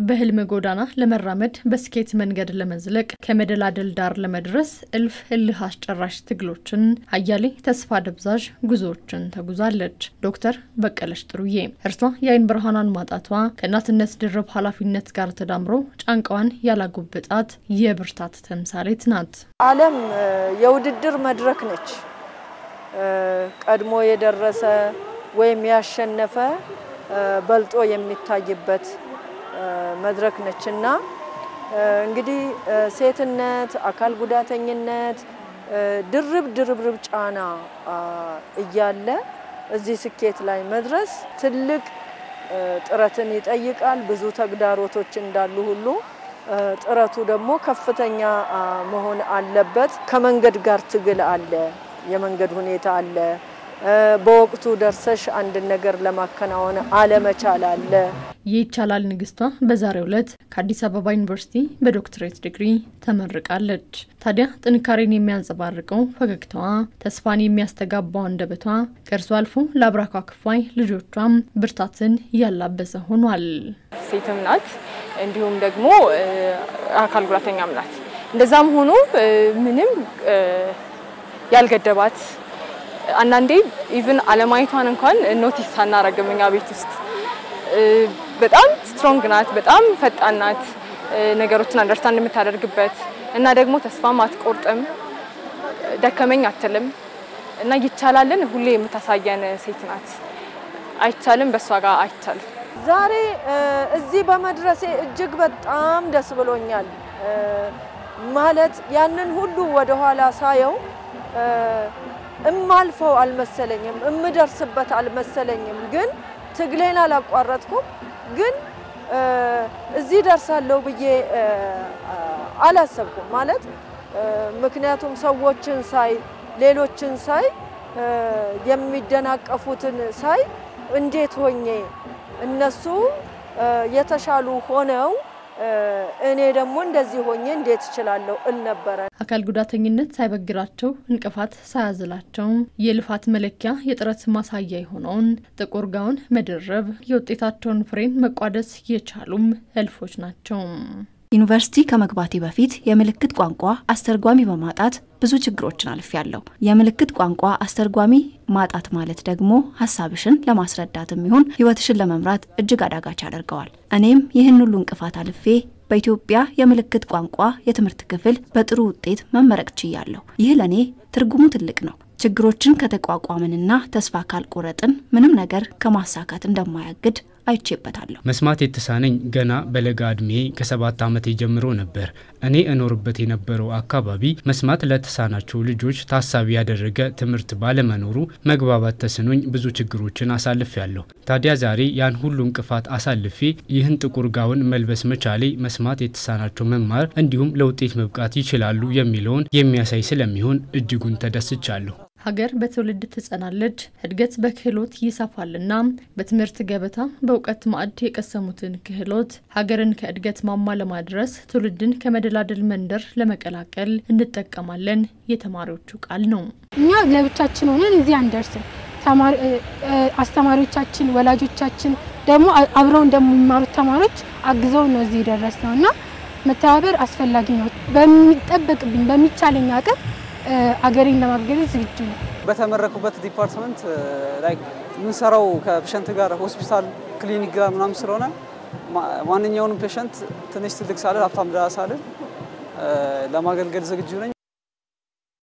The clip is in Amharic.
በህልም ጎዳና ለመራመድ በስኬት መንገድ ለመዝለቅ ከመደላደል ዳር ለመድረስ እልፍ እልህ አስጨራሽ ትግሎችን አያሌ ተስፋ ደብዛዥ ጉዞዎችን ተጉዛለች ዶክተር በቀለች ጥሩዬ እርሷ የአይን ብርሃኗን ማጣቷ ከእናትነት ድርብ ኃላፊነት ጋር ተዳምሮ ጫንቃዋን ያላጎበጣት የብርታት ተምሳሌት ናት። ዓለም የውድድር መድረክ ነች። ቀድሞ የደረሰ ወይም ያሸነፈ በልጦ የሚታይበት መድረክ ነችና እንግዲህ ሴትነት አካል ጉዳተኝነት ድርብ ጫና እያለ እዚህ ስኬት ላይ መድረስ ትልቅ ጥረትን ይጠይቃል። ብዙ ተግዳሮቶች እንዳሉ ሁሉ ጥረቱ ደግሞ ከፍተኛ መሆን አለበት። ከመንገድ ጋር ትግል አለ፣ የመንገድ ሁኔታ አለ። በወቅቱ ደርሰሽ አንድ ነገር ለማከናወን አለመቻል አለ። ይቻላል ንግስቷ በዛሬው ዕለት ከአዲስ አበባ ዩኒቨርሲቲ በዶክትሬት ዲግሪ ተመርቃለች። ታዲያ ጥንካሬን የሚያንጸባርቀው ፈገግታዋ ተስፋን የሚያስተጋባው አንደበቷ ከእርሷ አልፎ ለአብራኳ ክፋይ ልጆቿም ብርታትን ያላበሰ ሆኗል። ሴትም ናት እንዲሁም ደግሞ አካል ጉዳተኛም ናት። እንደዛም ሆኖ ምንም ያልገደባት አንዳንዴ ኢቭን አለማይቷን እንኳን ኖቲስ ሳናረግምኛ ቤት ውስጥ በጣም ስትሮንግ ናት፣ በጣም ፈጣን ናት፣ ነገሮችን አንደርስታንድ የምታደርግበት እና ደግሞ ተስፋም አትቆርጥም፣ ደከመኝ አትልም እና ይቻላልን ሁሌ የምታሳየን ሴት ናት። አይቻልም በሷ ጋር አይቻልም። ዛሬ እዚህ በመድረሴ እጅግ በጣም ደስ ብሎኛል። ማለት ያንን ሁሉ ወደ ኋላ ሳየው እማልፈው አልመሰለኝም፣ እምደርስበት አልመሰለኝም። ግን ትግሌን አላቋረጥኩም። ግን እዚህ ደርሳለሁ ብዬ አላሰብኩም ማለት ምክንያቱም ሰዎችን ሳይ ሌሎችን ሳይ የሚደናቀፉትን ሳይ እንዴት ሆኜ እነሱ የተሻሉ ሆነው እኔ ደግሞ እንደዚህ ሆኜ እንዴት እችላለሁ ነበር። አካል ጉዳተኝነት ሳይበግራቸው እንቅፋት ሳያዝላቸው የልፋት መለኪያ የጥረት ማሳያ የሆነውን ጥቁር ጋውን መደረብ የውጤታቸውን ፍሬን መቋደስ የቻሉም እልፎች ናቸው። ዩኒቨርሲቲ ከመግባቴ በፊት የምልክት ቋንቋ አስተርጓሚ በማጣት ብዙ ችግሮችን አልፌያለሁ። የምልክት ቋንቋ አስተርጓሚ ማጣት ማለት ደግሞ ሐሳብሽን ለማስረዳትም ይሁን ህይወትሽን ለመምራት እጅግ አዳጋች ያደርገዋል። እኔም ይህን ሁሉ እንቅፋት አልፌ በኢትዮጵያ የምልክት ቋንቋ የትምህርት ክፍል በጥሩ ውጤት መመረቅ ችያለሁ። ይህ ለኔ ትርጉሙ ትልቅ ነው። ችግሮችን ከተቋቋመንና ተስፋ ካልቆረጥን ምንም ነገር ከማሳካት እንደማያግድ አይቼበታለሁ። መስማት የተሳነኝ ገና በለጋ እድሜ ከ7 ዓመት ጀምሮ ነበር። እኔ እኖርበት የነበረው አካባቢ መስማት ለተሳናቸው ልጆች ታሳቢ ያደረገ ትምህርት ባለመኖሩ መግባባት ተስኖኝ ብዙ ችግሮችን አሳልፌያለሁ። ታዲያ ዛሬ ያን ሁሉ እንቅፋት አሳልፌ ይህን ጥቁር ጋውን መልበስ መቻሌ መስማት የተሳናቸው መማር እንዲሁም ለውጤት መብቃት ይችላሉ የሚለውን የሚያሳይ ስለሚሆን እጅጉን ተደስቻለሁ። ሀገር በትውልድ ትጸናለች፣ እድገት በክህሎት ይሰፋልና በትምህርት ገበታ በእውቀት ማዕድ የቀሰሙትን ክህሎት ሀገርን ከእድገት ማማ ለማድረስ ትውልድን ከመደላደል መንደር ለመቀላቀል እንጠቀማለን የተማሪዎቹ ቃል ነው። እኛ ለብቻችን ሆነን እዚህ አንደርስም። አስተማሪዎቻችን ወላጆቻችን ደግሞ አብረው እንደሚማሩት ተማሪዎች አግዘው ነው እዚህ ደረስነውና መተባበር አስፈላጊ ነው። በሚጠበቅብኝ በሚቻለኝ አቅም አገሬን ለማገዝ ዝግጁ ነኝ። በተመረኩበት ዲፓርትመንት ላይክ ምን ሰራው ከፔሸንት ጋር ሆስፒታል ክሊኒክ ጋር ምናምን ስለሆነ ማንኛውንም ፔሸንት ትንሽ ትልቅ ሳለ ሀብታም ድሃ ሳለ ለማገልገል ዝግጁ ነኝ።